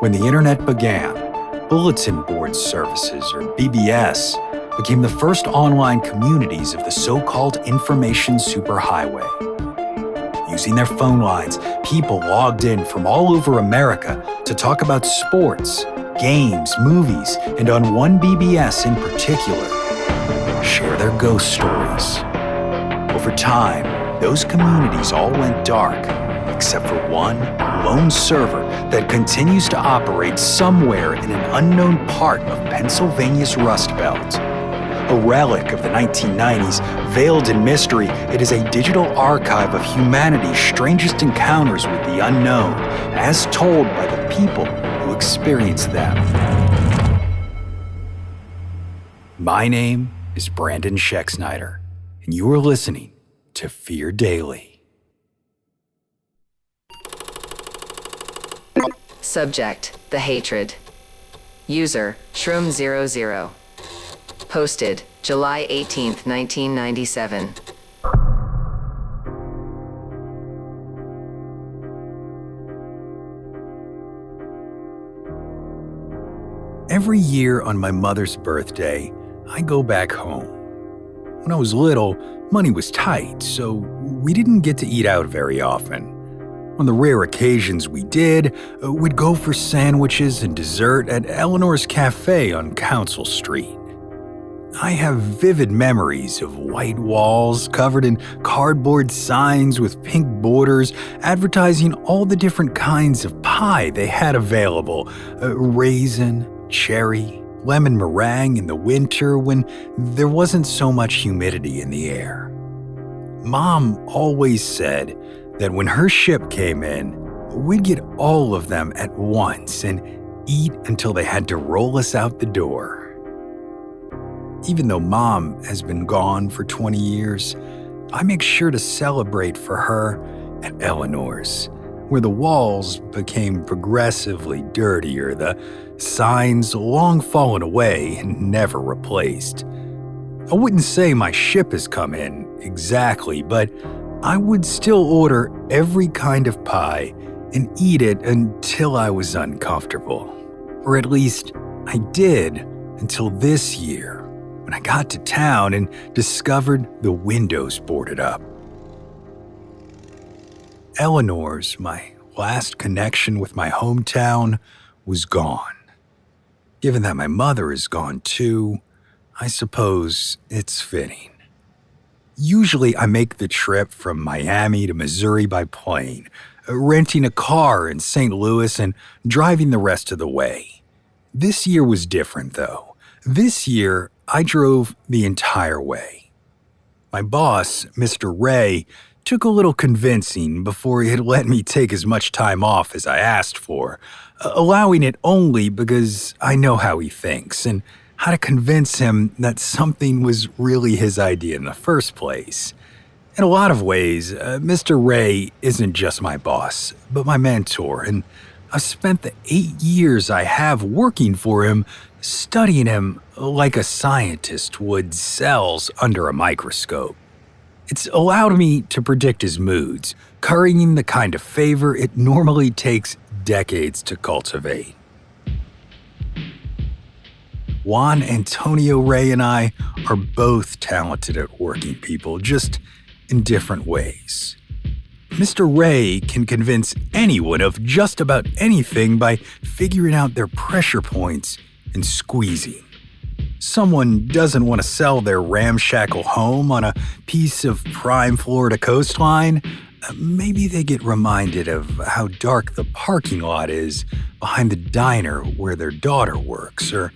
When the internet began, bulletin board services, or BBS, became the first online communities of the so-called information superhighway. Using their phone lines, people logged in from all over America to talk about sports, games, movies, and on one BBS in particular, share their ghost stories. Over time, those communities all went dark, except for one lone server that continues to operate somewhere in an unknown part of Pennsylvania's Rust Belt. A relic of the 1990s, veiled in mystery, it is a digital archive of humanity's strangest encounters with the unknown, as told by the people who experienced them. My name is Brandon Schexnayder, and you are listening to Fear Daily. Subject: The Hatred. User: Shroom00. Posted July 18th, 1997. Every year on my mother's birthday, I go back home. When I was little, money was tight, so we didn't get to eat out very often. On the rare occasions we did, we'd go for sandwiches and dessert at Eleanor's Cafe on Council Street. I have vivid memories of white walls covered in cardboard signs with pink borders advertising all the different kinds of pie they had available: raisin, cherry, lemon meringue in the winter when there wasn't so much humidity in the air. Mom always said that when her ship came in, we'd get all of them at once and eat until they had to roll us out the door. Even though Mom has been gone for 20 years, I make sure to celebrate for her at Eleanor's, where the walls became progressively dirtier, the signs long fallen away and never replaced. I wouldn't say my ship has come in exactly, but I would still order every kind of pie and eat it until I was uncomfortable. Or at least I did until this year, when I got to town and discovered the windows boarded up. Eleanor's, my last connection with my hometown, was gone. Given that my mother is gone too, I suppose it's fitting. Usually I make the trip from Miami to Missouri by plane, renting a car in St. Louis and driving the rest of the way. This year was different though. This year I drove the entire way. My boss, Mr. Ray, took a little convincing before he'd let me take as much time off as I asked for, allowing it only because I know how he thinks and how to convince him that something was really his idea in the first place. In a lot of ways, Mr. Ray isn't just my boss, but my mentor, and I've spent the 8 years I have working for him studying him like a scientist would cells under a microscope. It's allowed me to predict his moods, currying the kind of favor it normally takes decades to cultivate. Juan Antonio Ray and I are both talented at working people, just in different ways. Mr. Ray can convince anyone of just about anything by figuring out their pressure points and squeezing. Someone doesn't want to sell their ramshackle home on a piece of prime Florida coastline. Maybe they get reminded of how dark the parking lot is behind the diner where their daughter works, or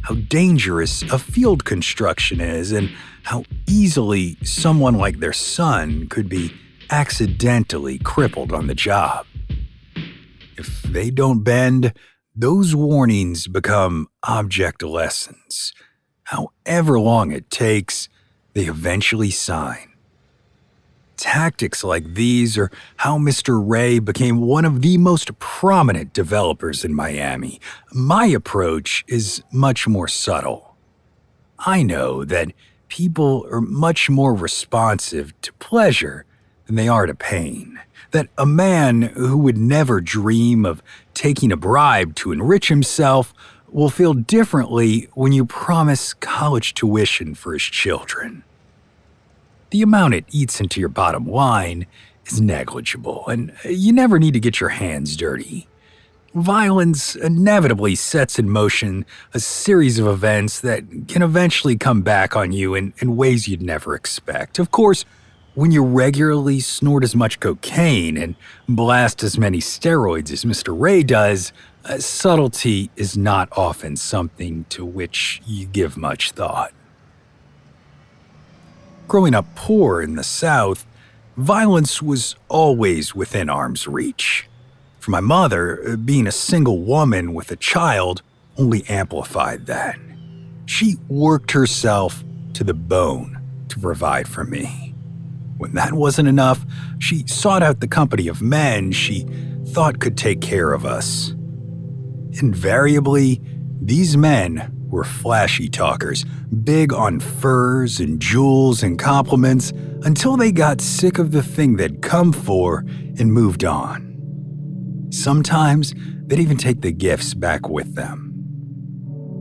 how dangerous a field construction is, and how easily someone like their son could be accidentally crippled on the job. If they don't bend, those warnings become object lessons. However long it takes, they eventually sign. Tactics like these are how Mr. Ray became one of the most prominent developers in Miami. My approach is much more subtle. I know that people are much more responsive to pleasure than they are to pain. That a man who would never dream of taking a bribe to enrich himself will feel differently when you promise college tuition for his children. The amount it eats into your bottom line is negligible, and you never need to get your hands dirty. Violence inevitably sets in motion a series of events that can eventually come back on you in ways you'd never expect. Of course, when you regularly snort as much cocaine and blast as many steroids as Mr. Ray does, subtlety is not often something to which you give much thought. Growing up poor in the South, violence was always within arm's reach. For my mother, being a single woman with a child only amplified that. She worked herself to the bone to provide for me. When that wasn't enough, she sought out the company of men she thought could take care of us. Invariably, these men were flashy talkers, big on furs and jewels and compliments, until they got sick of the thing they'd come for and moved on. Sometimes they'd even take the gifts back with them.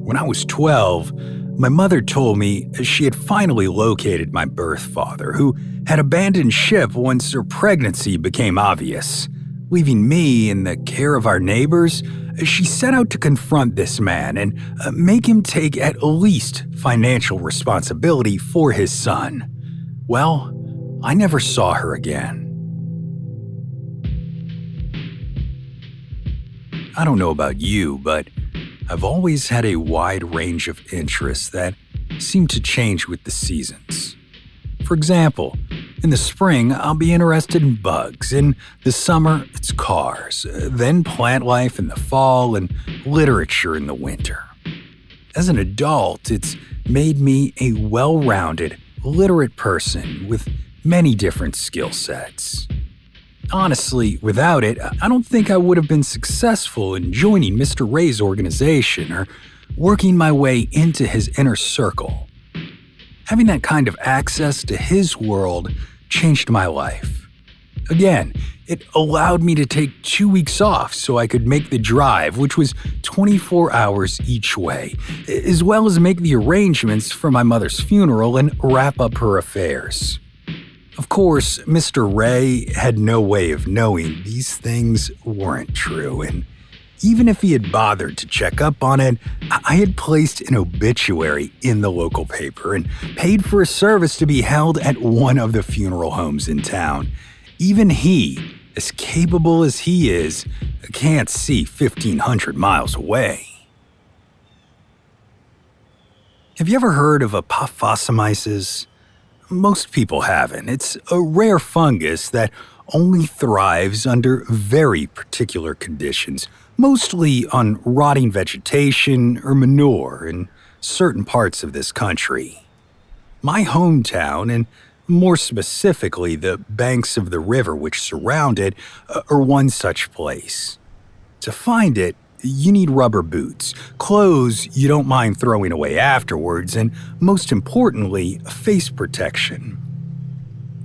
When I was 12, my mother told me she had finally located my birth father, who had abandoned ship once her pregnancy became obvious. Leaving me in the care of our neighbors, she set out to confront this man and make him take at least financial responsibility for his son. Well, I never saw her again. I don't know about you, but I've always had a wide range of interests that seem to change with the seasons. For example, in the spring, I'll be interested in bugs. In the summer, it's cars. Then plant life in the fall and literature in the winter. As an adult, it's made me a well-rounded, literate person with many different skill sets. Honestly, without it, I don't think I would have been successful in joining Mr. Ray's organization or working my way into his inner circle. Having that kind of access to his world changed my life. Again, it allowed me to take 2 weeks off so I could make the drive, which was 24 hours each way, as well as make the arrangements for my mother's funeral and wrap up her affairs. Of course, Mr. Ray had no way of knowing these things weren't true, and even if he had bothered to check up on it, I had placed an obituary in the local paper and paid for a service to be held at one of the funeral homes in town. Even he, as capable as he is, can't see 1,500 miles away. Have you ever heard of apophosomyces? Most people haven't. It's a rare fungus that only thrives under very particular conditions, mostly on rotting vegetation or manure in certain parts of this country. My hometown, and more specifically the banks of the river which surround it, are one such place. To find it, you need rubber boots, clothes you don't mind throwing away afterwards, and most importantly, face protection.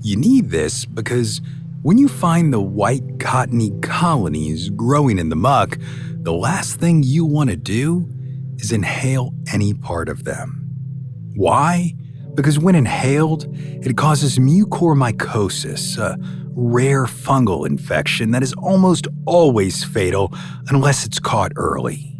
You need this because when you find the white cottony colonies growing in the muck, the last thing you want to do is inhale any part of them. Why? Because when inhaled, it causes mucormycosis, a rare fungal infection that is almost always fatal unless it's caught early.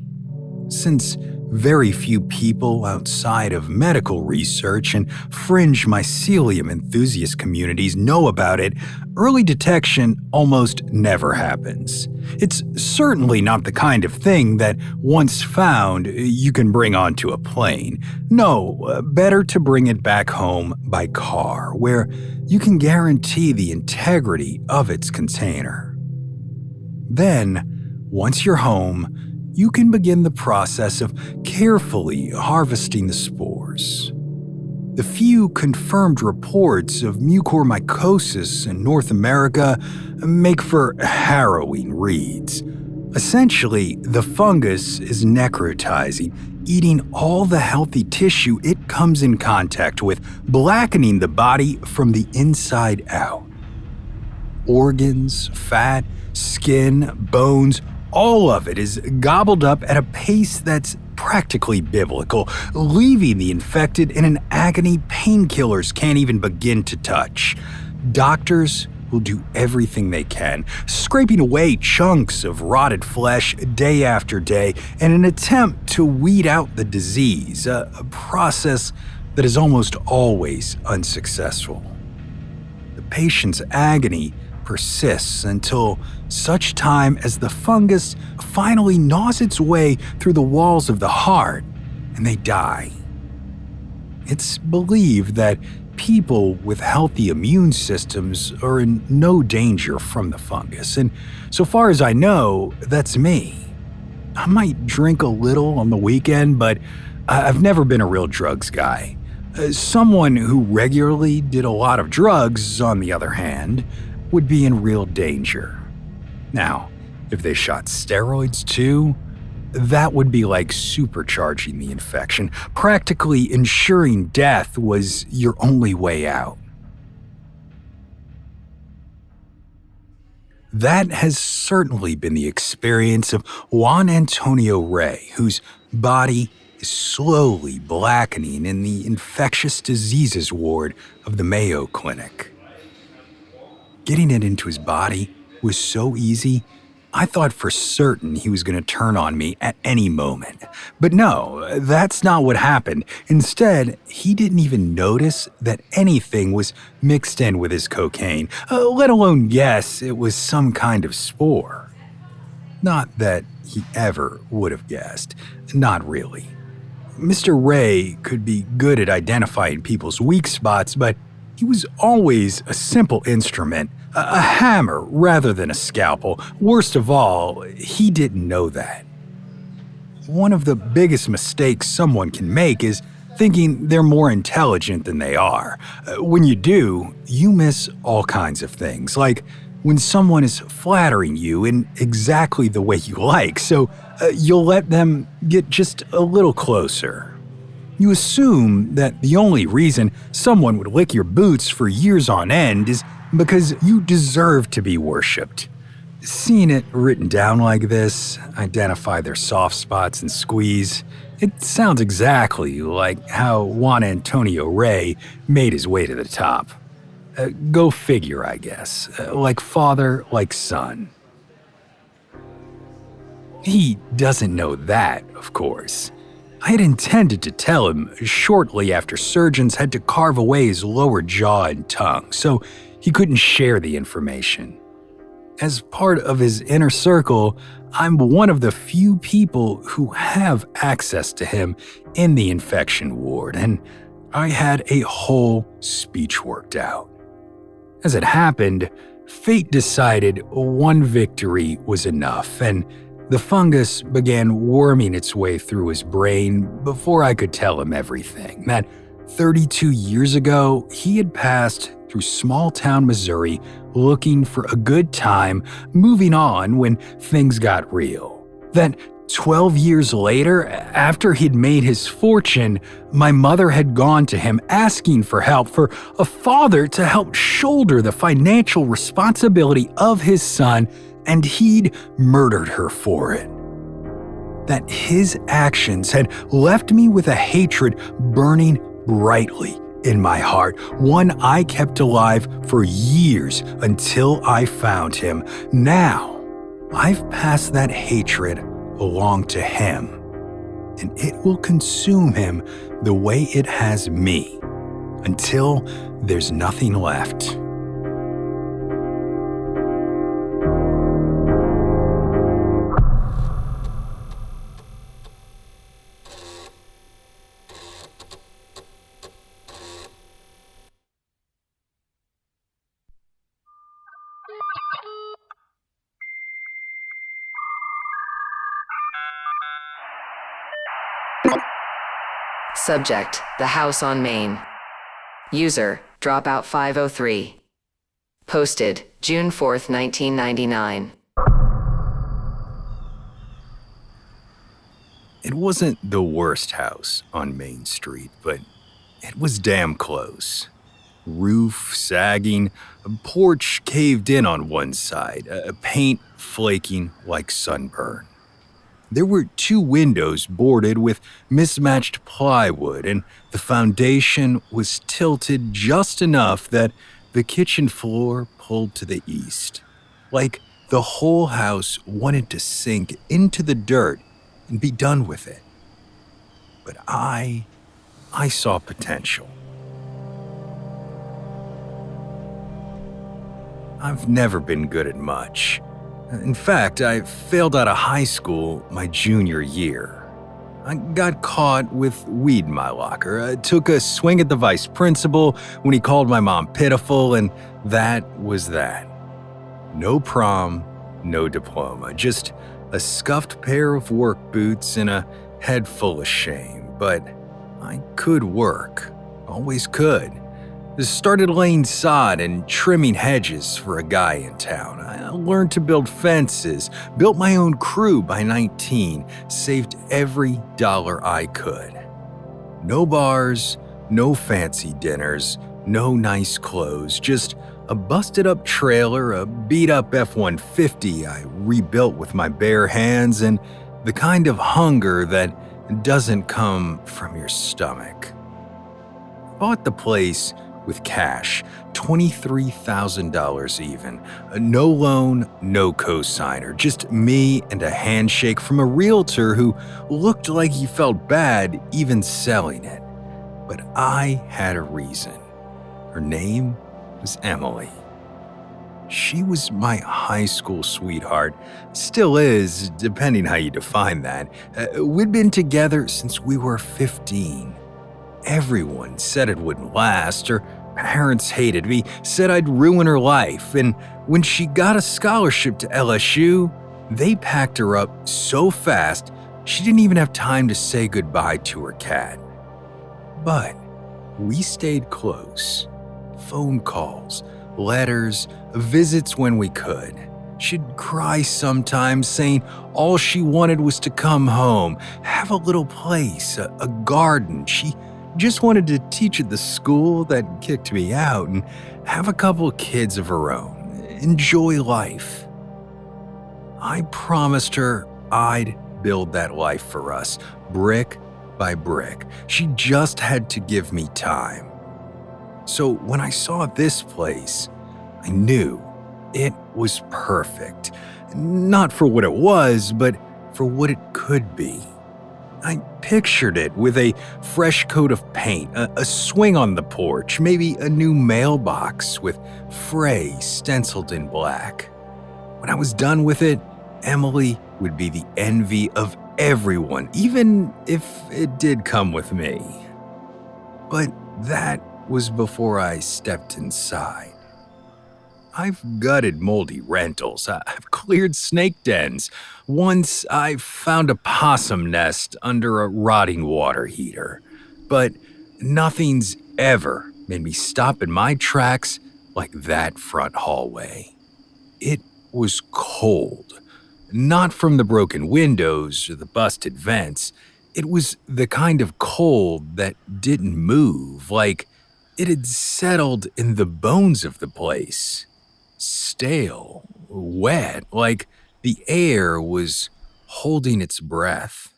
Since very few people outside of medical research and fringe mycelium enthusiast communities know about it, early detection almost never happens. It's certainly not the kind of thing that, once found, you can bring onto a plane. No, better to bring it back home by car, where you can guarantee the integrity of its container. Then, once you're home, you can begin the process of carefully harvesting the spores. The few confirmed reports of mucormycosis in North America make for harrowing reads. Essentially, the fungus is necrotizing, eating all the healthy tissue it comes in contact with, blackening the body from the inside out. Organs, fat, skin, bones, all of it is gobbled up at a pace that's practically biblical, leaving the infected in an agony painkillers can't even begin to touch. Doctors will do everything they can, scraping away chunks of rotted flesh day after day in an attempt to weed out the disease, a process that is almost always unsuccessful. The patient's agony persists until such time as the fungus finally gnaws its way through the walls of the heart and they die. It's believed that people with healthy immune systems are in no danger from the fungus, and so far as I know, that's me. I might drink a little on the weekend, but I've never been a real drugs guy. Someone who regularly did a lot of drugs, on the other hand, would be in real danger. Now, if they shot steroids too, that would be like supercharging the infection, practically ensuring death was your only way out. That has certainly been the experience of Juan Antonio Rey, whose body is slowly blackening in the infectious diseases ward of the Mayo Clinic. Getting it into his body was so easy, I thought for certain he was going to turn on me at any moment. But no, that's not what happened. Instead, he didn't even notice that anything was mixed in with his cocaine, let alone guess it was some kind of spore. Not that he ever would have guessed. Not really. Mr. Rey could be good at identifying people's weak spots, but he was always a simple instrument, a hammer rather than a scalpel. Worst of all, he didn't know that. One of the biggest mistakes someone can make is thinking they're more intelligent than they are. When you do, you miss all kinds of things, like when someone is flattering you in exactly the way you like, so you'll let them get just a little closer. You assume that the only reason someone would lick your boots for years on end is because you deserve to be worshipped. Seeing it written down like this, identify their soft spots and squeeze, it sounds exactly like how Juan Antonio Rey made his way to the top. Go figure, I guess. Like father, like son. He doesn't know that, of course. I had intended to tell him shortly after surgeons had to carve away his lower jaw and tongue, so he couldn't share the information. As part of his inner circle, I'm one of the few people who have access to him in the infection ward, and I had a whole speech worked out. As it happened, fate decided one victory was enough, and the fungus began worming its way through his brain before I could tell him everything. That 32 years ago, he had passed through small-town Missouri looking for a good time, moving on when things got real. That 12 years later, after he'd made his fortune, my mother had gone to him asking for help, for a father to help shoulder the financial responsibility of his son, and he'd murdered her for it. That his actions had left me with a hatred burning brightly in my heart, one I kept alive for years until I found him. Now, I've passed that hatred along to him, and it will consume him the way it has me, until there's nothing left. Subject: The House on Main. User: Dropout503. Posted June 4th, 1999. It wasn't the worst house on Main Street, but it was damn close. Roof sagging, a porch caved in on one side, paint flaking like sunburn. There were 2 windows boarded with mismatched plywood, and the foundation was tilted just enough that the kitchen floor pulled to the east, like the whole house wanted to sink into the dirt and be done with it. But I saw potential. I've never been good at much. In fact, I failed out of high school my junior year. I got caught with weed in my locker. I took a swing at the vice principal when he called my mom pitiful, and that was that. No prom, no diploma, just a scuffed pair of work boots and a head full of shame. But I could work, always could. I started laying sod and trimming hedges for a guy in town. I learned to build fences, built my own crew by 19, saved every dollar I could. No bars, no fancy dinners, no nice clothes, just a busted-up trailer, a beat-up F-150 I rebuilt with my bare hands, and the kind of hunger that doesn't come from your stomach. Bought the place with cash, $23,000 even. No loan, no cosigner, just me and a handshake from a realtor who looked like he felt bad even selling it. But I had a reason. Her name was Emily. She was my high school sweetheart. Still is, depending how you define that. We'd been together since we were 15. Everyone said it wouldn't last. Her parents hated me, said I'd ruin her life, and when she got a scholarship to LSU, they packed her up so fast she didn't even have time to say goodbye to her cat. But we stayed close. Phone calls, letters, visits when we could. She'd cry sometimes, saying all she wanted was to come home, have a little place, a garden. She just wanted to teach at the school that kicked me out and have a couple kids of her own, enjoy life. I promised her I'd build that life for us, brick by brick. She just had to give me time. So when I saw this place, I knew it was perfect. Not for what it was, but for what it could be. I pictured it with a fresh coat of paint, a swing on the porch, maybe a new mailbox with Frey stenciled in black. When I was done with it, Emily would be the envy of everyone, even if it did come with me. But that was before I stepped inside. I've gutted moldy rentals. I've cleared snake dens. Once I found a possum nest under a rotting water heater. But nothing's ever made me stop in my tracks like that front hallway. It was cold. Not from the broken windows or the busted vents. It was the kind of cold that didn't move, like it had settled in the bones of the place. Stale, wet, like the air was holding its breath.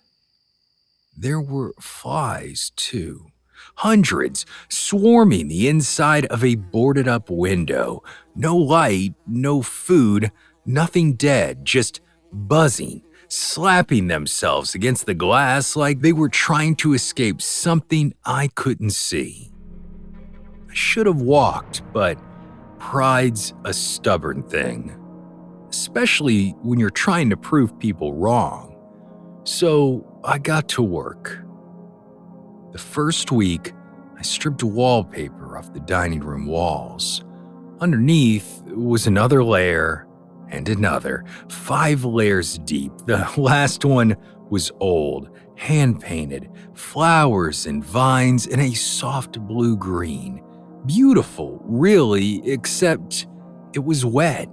There were flies, too. Hundreds swarming the inside of a boarded-up window. No light, no food, nothing dead, just buzzing, slapping themselves against the glass like they were trying to escape something I couldn't see. I should have walked, but pride's a stubborn thing, especially when you're trying to prove people wrong. So I got to work. The first week, I stripped wallpaper off the dining room walls. Underneath was another layer and another, 5 layers deep. The last one was old, hand-painted, flowers and vines in a soft blue-green. Beautiful, really, except it was wet,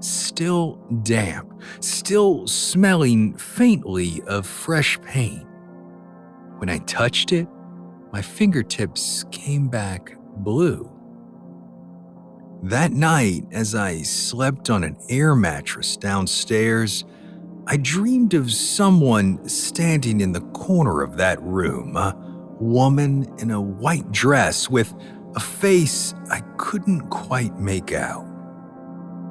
still damp, still smelling faintly of fresh paint. When I touched it, my fingertips came back blue. That night, as I slept on an air mattress downstairs, I dreamed of someone standing in the corner of that room, a woman in a white dress with a face I couldn't quite make out.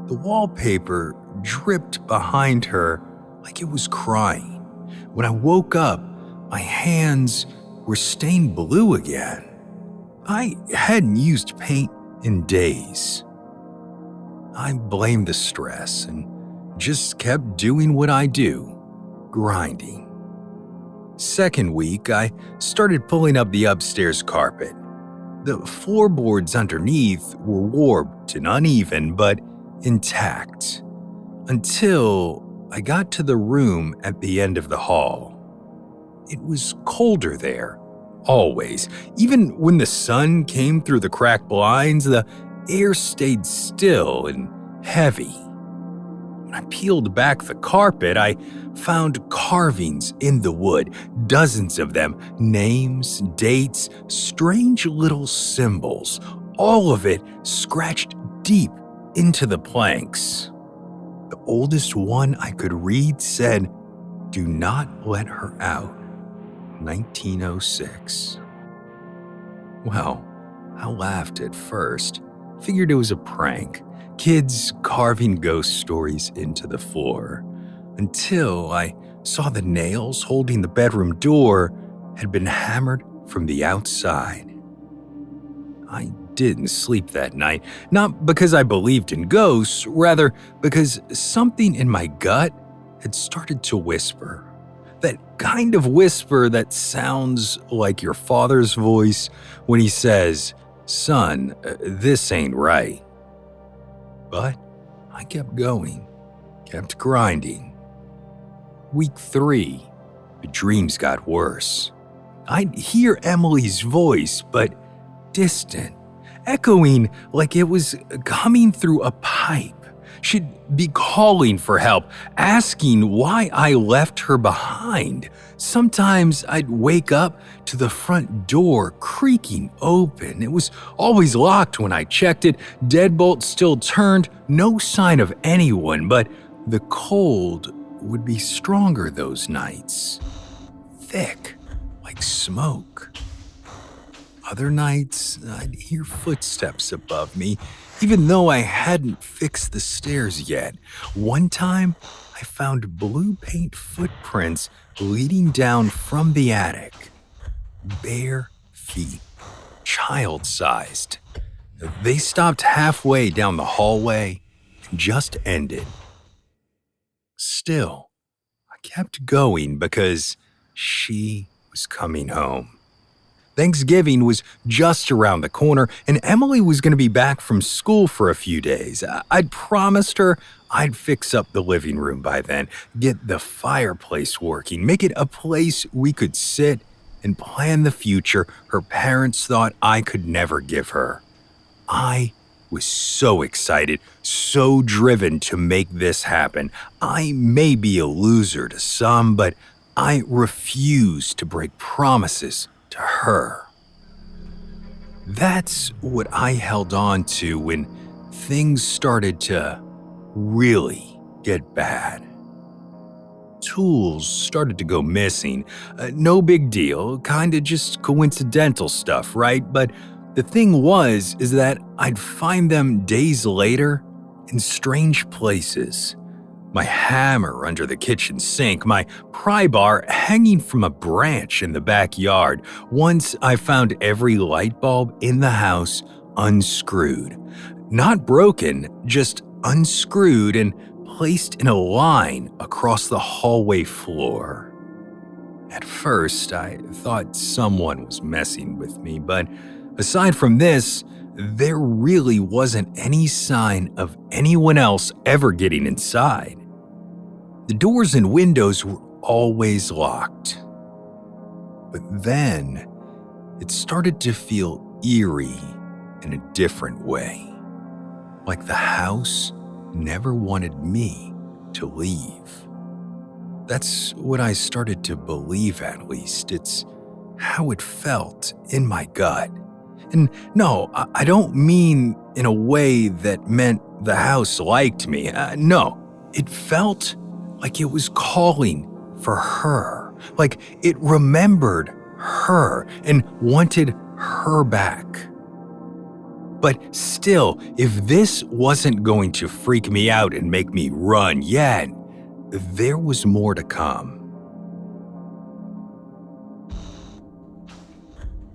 The wallpaper dripped behind her like it was crying. When I woke up, my hands were stained blue again. I hadn't used paint in days. I blamed the stress and just kept doing what I do, grinding. Second week, I started pulling up the upstairs carpet. The floorboards underneath were warped and uneven, but intact, until I got to the room at the end of the hall. It was colder there, always. Even when the sun came through the cracked blinds, the air stayed still and heavy. When I peeled back the carpet, I found carvings in the wood, dozens of them, names, dates, strange little symbols, all of it scratched deep into the planks. The oldest one I could read said, "Do not let her out, 1906. Well, I laughed at first, figured it was a prank, kids carving ghost stories into the floor, until I saw the nails holding the bedroom door had been hammered from the outside. I didn't sleep that night, not because I believed in ghosts, rather because something in my gut had started to whisper. That kind of whisper that sounds like your father's voice when he says, "Son, this ain't right." But I kept going, kept grinding. Week 3, the dreams got worse. I'd hear Emily's voice, but distant, echoing like it was coming through a pipe. She'd be calling for help, asking why I left her behind. Sometimes I'd wake up to the front door creaking open. It was always locked when I checked it, deadbolt still turned, no sign of anyone, but the cold would be stronger those nights. Thick, like smoke. Other nights, I'd hear footsteps above me, even though I hadn't fixed the stairs yet. One time, I found blue paint footprints leading down from the attic. Bare feet, child-sized. They stopped halfway down the hallway and just ended. Still, I kept going because she was coming home. Thanksgiving was just around the corner, and Emily was going to be back from school for a few days. I'd promised her I'd fix up the living room by then, get the fireplace working, make it a place we could sit and plan the future her parents thought I could never give her. I was so excited, so driven to make this happen. I may be a loser to some, but I refuse to break promises to her. That's what I held on to when things started to really get bad. Tools started to go missing. No big deal, kinda just coincidental stuff, right? But the thing is that I'd find them days later in strange places. My hammer under the kitchen sink, my pry bar hanging from a branch in the backyard. Once I found every light bulb in the house unscrewed. Not broken, just unscrewed and placed in a line across the hallway floor. At first, I thought someone was messing with me, but aside from this, there really wasn't any sign of anyone else ever getting inside. The doors and windows were always locked. But then, it started to feel eerie in a different way. Like the house never wanted me to leave. That's what I started to believe, at least. It's how it felt in my gut. And no, I don't mean in a way that meant the house liked me. No, it felt like it was calling for her, like it remembered her and wanted her back. But still, if this wasn't going to freak me out and make me run yet, there was more to come.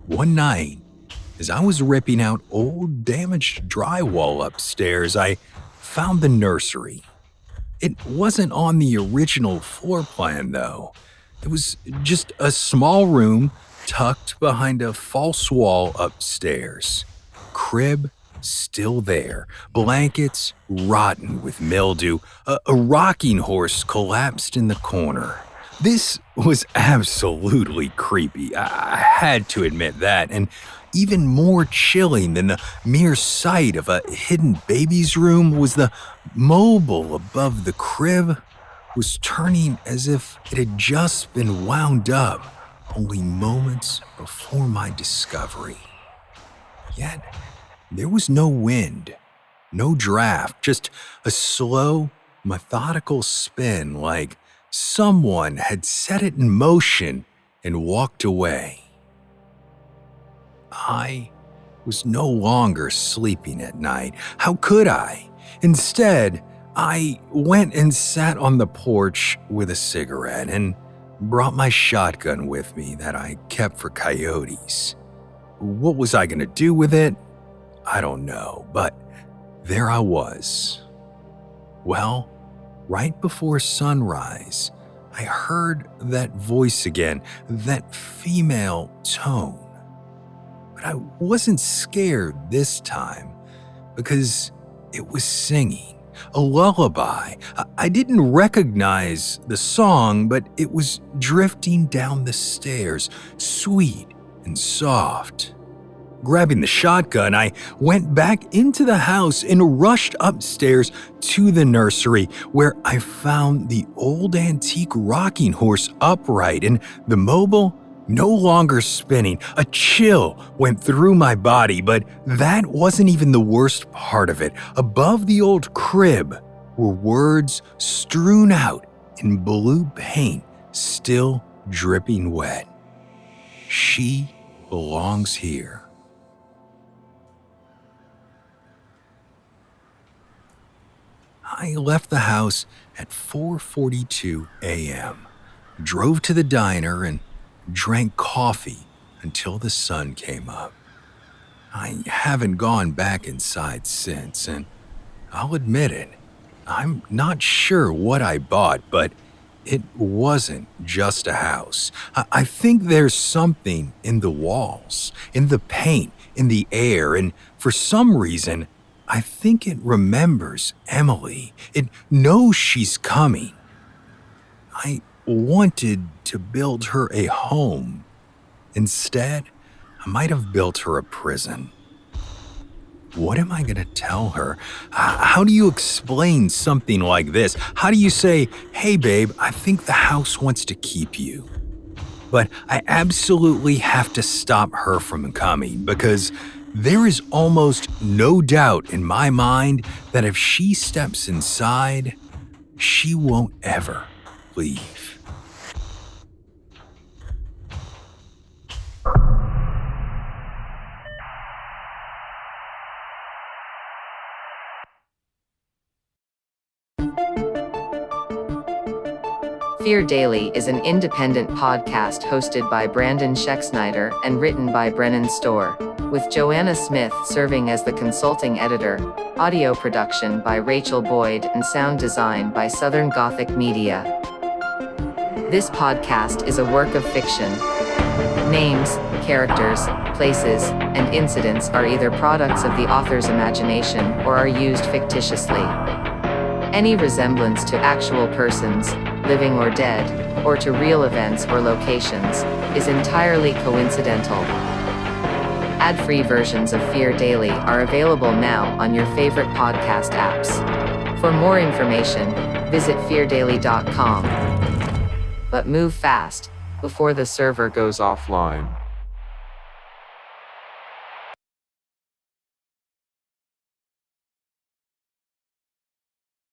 One night, as I was ripping out old damaged drywall upstairs, I found the nursery. It wasn't on the original floor plan, though. It was just a small room tucked behind a false wall upstairs. Crib still there, blankets rotten with mildew, a rocking horse collapsed in the corner. This was absolutely creepy, I had to admit that, and even more chilling than the mere sight of a hidden baby's room was the mobile above the crib was turning as if it had just been wound up only moments before my discovery. Yet, there was no wind, no draft, just a slow, methodical spin like someone had set it in motion and walked away. I was no longer sleeping at night. How could I? Instead, I went and sat on the porch with a cigarette and brought my shotgun with me that I kept for coyotes. What was I going to do with it? I don't know, but there I was. Well, right before sunrise, I heard that voice again, that female tone. But I wasn't scared this time because it was singing, a lullaby. I didn't recognize the song, but it was drifting down the stairs, sweet and soft. Grabbing the shotgun, I went back into the house and rushed upstairs to the nursery, where I found the old antique rocking horse upright and the mobile no longer spinning. A chill went through my body, but that wasn't even the worst part of it. Above the old crib were words strewn out in blue paint, still dripping wet. She belongs here. I left the house at 4:42 a.m., drove to the diner, and drank coffee until the sun came up. I haven't gone back inside since, and I'll admit it, I'm not sure what I bought, but it wasn't just a house. I think there's something in the walls, in the paint, in the air, and for some reason, I think it remembers Emily. It knows she's coming. I wanted to build her a home. Instead, I might have built her a prison. What am I going to tell her? How do you explain something like this? How do you say, hey babe, I think the house wants to keep you? But I absolutely have to stop her from coming because there is almost no doubt in my mind that if she steps inside, she won't ever leave. Fear Daily is an independent podcast hosted by Brandon Schexnayder and written by Brennan Storr, with Joanna Smith serving as the consulting editor, audio production by Rachel Boyd, and sound design by Southern Gothic Media. This podcast is a work of fiction. Names, characters, places, and incidents are either products of the author's imagination or are used fictitiously. Any resemblance to actual persons, living or dead, or to real events or locations, is entirely coincidental. Ad-free versions of Fear Daily are available now on your favorite podcast apps. For more information, visit feardaily.com. But move fast, before the server goes offline.